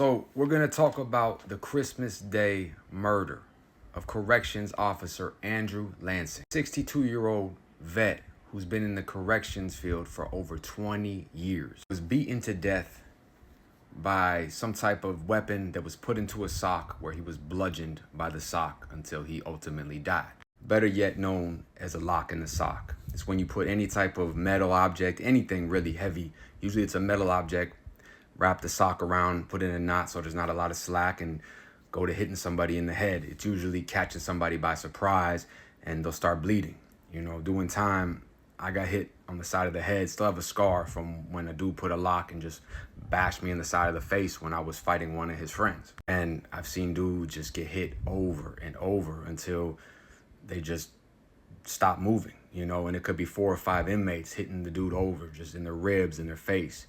So we're going to talk about the Christmas Day murder of Corrections Officer Andrew Lansing, 62-year-old vet who's been in the corrections field for over 20 years. Was beaten to death by some type of weapon that was put into a sock, where he was bludgeoned by the sock until he ultimately died. Better yet known as a lock in the sock. It's when you put any type of metal object, anything really heavy, usually it's a metal object, wrap the sock around, put it in a knot so there's not a lot of slack, and go to hitting somebody in the head. It's usually catching somebody by surprise and they'll start bleeding. You know, doing time, I got hit on the side of the head, still have a scar from when a dude put a lock and just bashed me in the side of the face when I was fighting one of his friends. And I've seen dudes just get hit over and over until they just stop moving, you know, and it could be 4 or 5 inmates hitting the dude over just in their ribs and their face.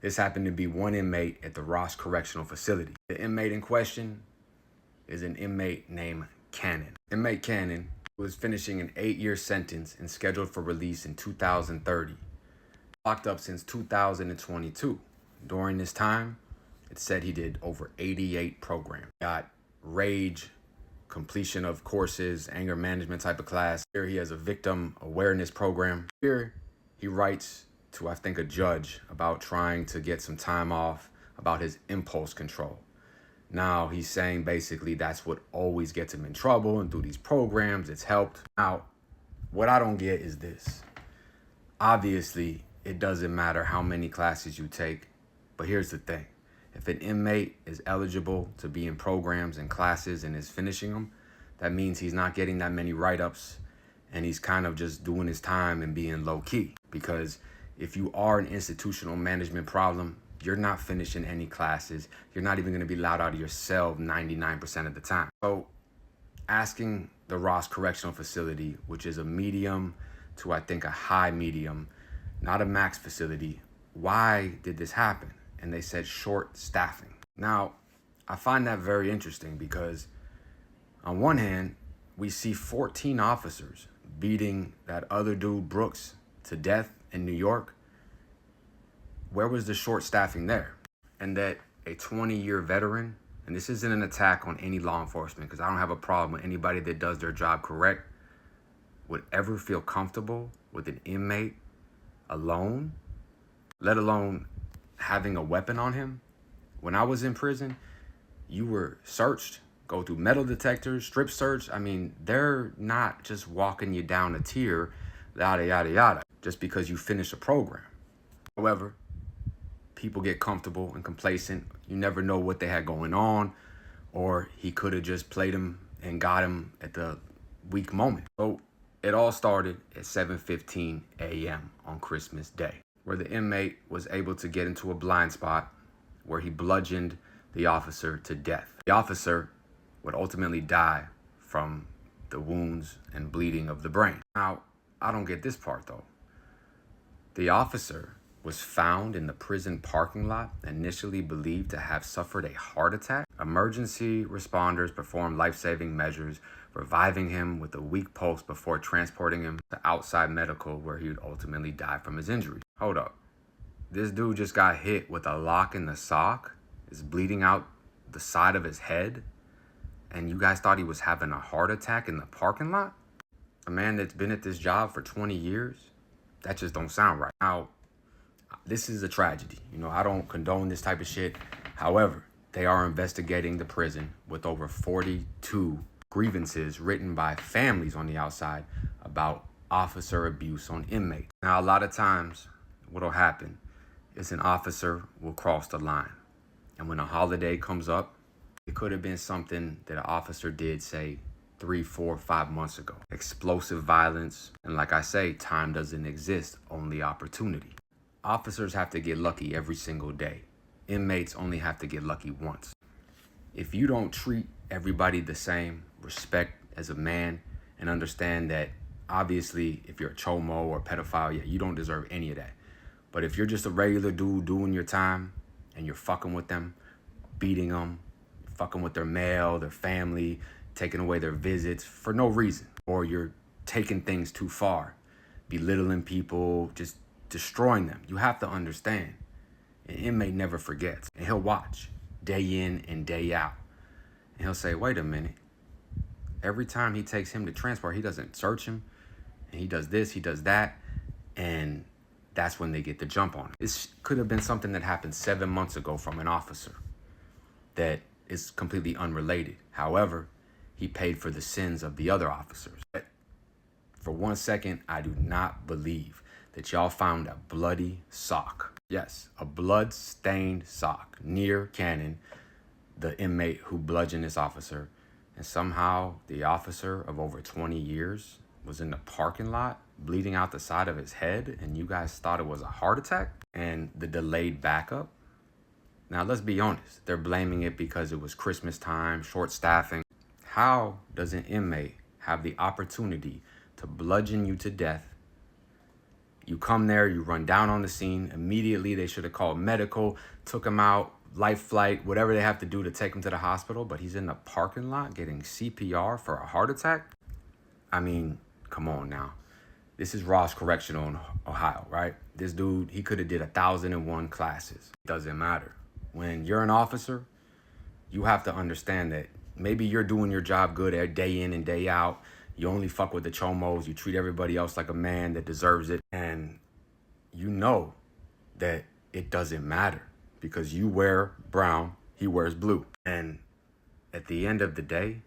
This happened to be one inmate at the Ross Correctional Facility. The inmate in question is an inmate named Cannon. Inmate Cannon was finishing an 8-year sentence and scheduled for release in 2030. Locked up since 2022. During this time, it said he did over 88 programs. Got rage, completion of courses, anger management type of class. Here he has a victim awareness program. Here he writes to, I think, a judge about trying to get some time off, about his impulse control. Now he's saying basically that's what always gets him in trouble, and through these programs it's helped. Now, what I don't get is this. Obviously, it doesn't matter how many classes you take, but here's the thing. If an inmate is eligible to be in programs and classes and is finishing them, that means he's not getting that many write-ups, and he's kind of just doing his time and being low-key. Because if you are an institutional management problem, you're not finishing any classes. You're not even going to be allowed out of your cell 99% of the time. So asking the Ross Correctional Facility, which is a medium to, I think, a high medium, not a max facility, why did this happen? And they said short staffing. Now, I find that very interesting because on one hand, we see 14 officers beating that other dude, Brooks, to death in New York. Where was the short staffing there? And that a 20-year veteran, and this isn't an attack on any law enforcement, because I don't have a problem with anybody that does their job correct, would ever feel comfortable with an inmate alone, let alone having a weapon on him. When I was in prison, you were searched, go through metal detectors, strip search. I mean, they're not just walking you down a tier, yada, yada, yada, just because you finish a program. However, people get comfortable and complacent. You never know what they had going on, or he could have just played him and got him at the weak moment. So it all started at 7:15 a.m. on Christmas Day, where the inmate was able to get into a blind spot where he bludgeoned the officer to death. The officer would ultimately die from the wounds and bleeding of the brain. Now, I don't get this part though. The officer was found in the prison parking lot, initially believed to have suffered a heart attack. Emergency responders performed life-saving measures, reviving him with a weak pulse before transporting him to outside medical, where he would ultimately die from his injuries. Hold up. This dude just got hit with a lock in the sock, is bleeding out the side of his head, and you guys thought he was having a heart attack in the parking lot? A man that's been at this job for 20 years? That just don't sound right. Now, this is a tragedy. You know, I don't condone this type of shit. However, they are investigating the prison with over 42 grievances written by families on the outside about officer abuse on inmates. Now, a lot of times what'll happen is an officer will cross the line. And when a holiday comes up, it could have been something that an officer did, say, 3, 4, 5 months ago. Explosive violence. And like I say, time doesn't exist, only opportunity. Officers have to get lucky every single day. Inmates only have to get lucky once. If you don't treat everybody the same, respect as a man, and understand that obviously if you're a chomo or a pedophile, yeah, you don't deserve any of that. But if you're just a regular dude doing your time and you're fucking with them, beating them, fucking with their mail, their family, taking away their visits for no reason, or you're taking things too far, belittling people, just destroying them, you have to understand, an inmate never forgets, and he'll watch. day in and day out. And he'll say, wait a minute. Every time he takes him to transport, he doesn't search him. And he does this, he does that. And that's when they get the jump on it. This could have been something that happened 7 months ago from an officer that is completely unrelated. However, he paid for the sins of the other officers. But for 1 second, I do not believe that y'all found a bloody sock. Yes, a blood-stained sock near Cannon, the inmate who bludgeoned this officer. And somehow the officer of over 20 years was in the parking lot bleeding out the side of his head, and you guys thought it was a heart attack and the delayed backup. Now, let's be honest. They're blaming it because it was Christmas time, short staffing. How does an inmate have the opportunity to bludgeon you to death? You come there, you run down on the scene. Immediately, they should have called medical, took him out, life flight, whatever they have to do to take him to the hospital. But he's in the parking lot getting CPR for a heart attack? I mean, come on now. This is Ross Correctional in Ohio, right? This dude, he could have did 1,001 classes. It doesn't matter. When you're an officer, you have to understand that maybe you're doing your job good day in and day out. You only fuck with the chomos. You treat everybody else like a man that deserves it. And you know that it doesn't matter because you wear brown, he wears blue. And at the end of the day,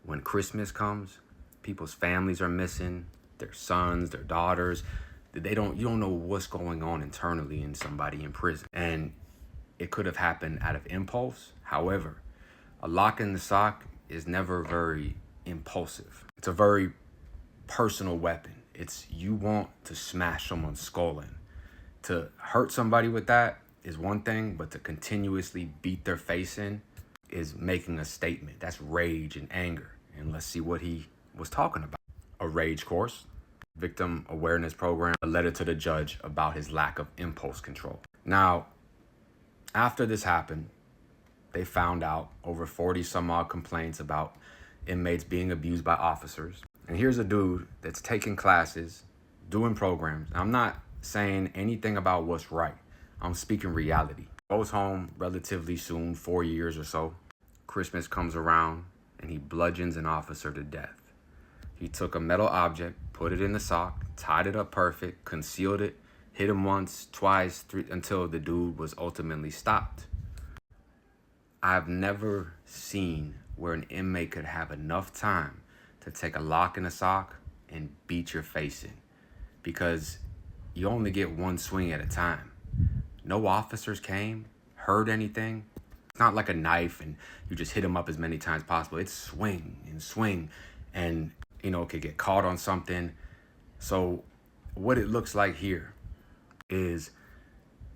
when Christmas comes, people's families are missing, their sons, their daughters. You don't know what's going on internally in somebody in prison. And it could have happened out of impulse. However, a lock in the sock is never very impulsive. It's a very personal weapon. It's you want to smash someone's skull in. To hurt somebody with that is one thing, but to continuously beat their face in is making a statement. That's rage and anger. And let's see what he was talking about. A rage course, victim awareness program, a letter to the judge about his lack of impulse control. Now, after this happened, they found out over 40 some odd complaints about inmates being abused by officers. And here's a dude that's taking classes, doing programs. I'm not saying anything about what's right. I'm speaking reality. Goes home relatively soon, 4 years or so. Christmas comes around and he bludgeons an officer to death. He took a metal object, put it in the sock, tied it up perfect, concealed it, hit him once, twice, three, until the dude was ultimately stopped. I've never seen where an inmate could have enough time to take a lock in a sock and beat your face in, because you only get one swing at a time. No officers came, heard anything. It's not like a knife and you just hit him up as many times as possible. It's swing and swing and, it could get caught on something. So what it looks like here is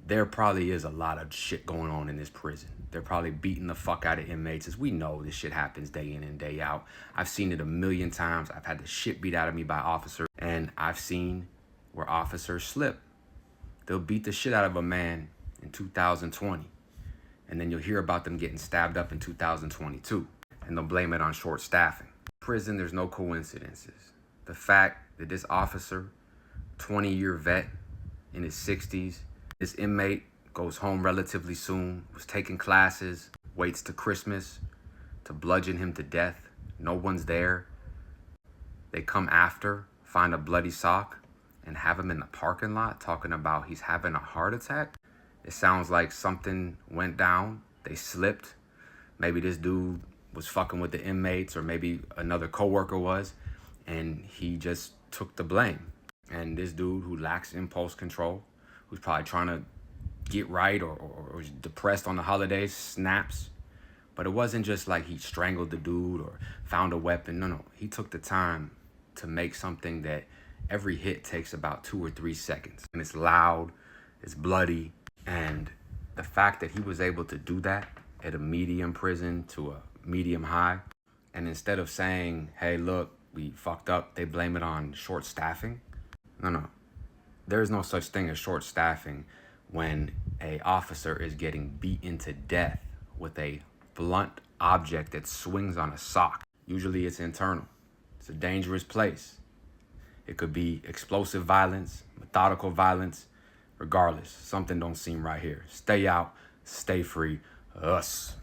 there probably is a lot of shit going on in this prison. They're probably beating the fuck out of inmates. As we know, this shit happens day in and day out. I've seen it a million times. I've had the shit beat out of me by officers. And I've seen where officers slip. They'll beat the shit out of a man in 2020. And then you'll hear about them getting stabbed up in 2022. And they'll blame it on short staffing. Prison, there's no coincidences. The fact that this officer, 20-year vet in his 60s, this inmate goes home relatively soon, was taking classes, waits to Christmas to bludgeon him to death. No one's there. They come after, find a bloody sock, and have him in the parking lot talking about he's having a heart attack. It sounds like something went down. They slipped. Maybe this dude was fucking with the inmates, or maybe another coworker was, and he just took the blame. And this dude who lacks impulse control, who's probably trying to get right or is depressed on the holidays, snaps. But it wasn't just like he strangled the dude or found a weapon. No. He took the time to make something that every hit takes about 2 or 3 seconds. And it's loud, it's bloody. And the fact that he was able to do that at a medium prison to a medium high, and instead of saying, hey, look, we fucked up, they blame it on short staffing. No. There's no such thing as short staffing when a officer is getting beaten to death with a blunt object that swings on a sock. Usually it's internal. It's a dangerous place. It could be explosive violence, methodical violence. Regardless, something don't seem right here. Stay out, stay free. us.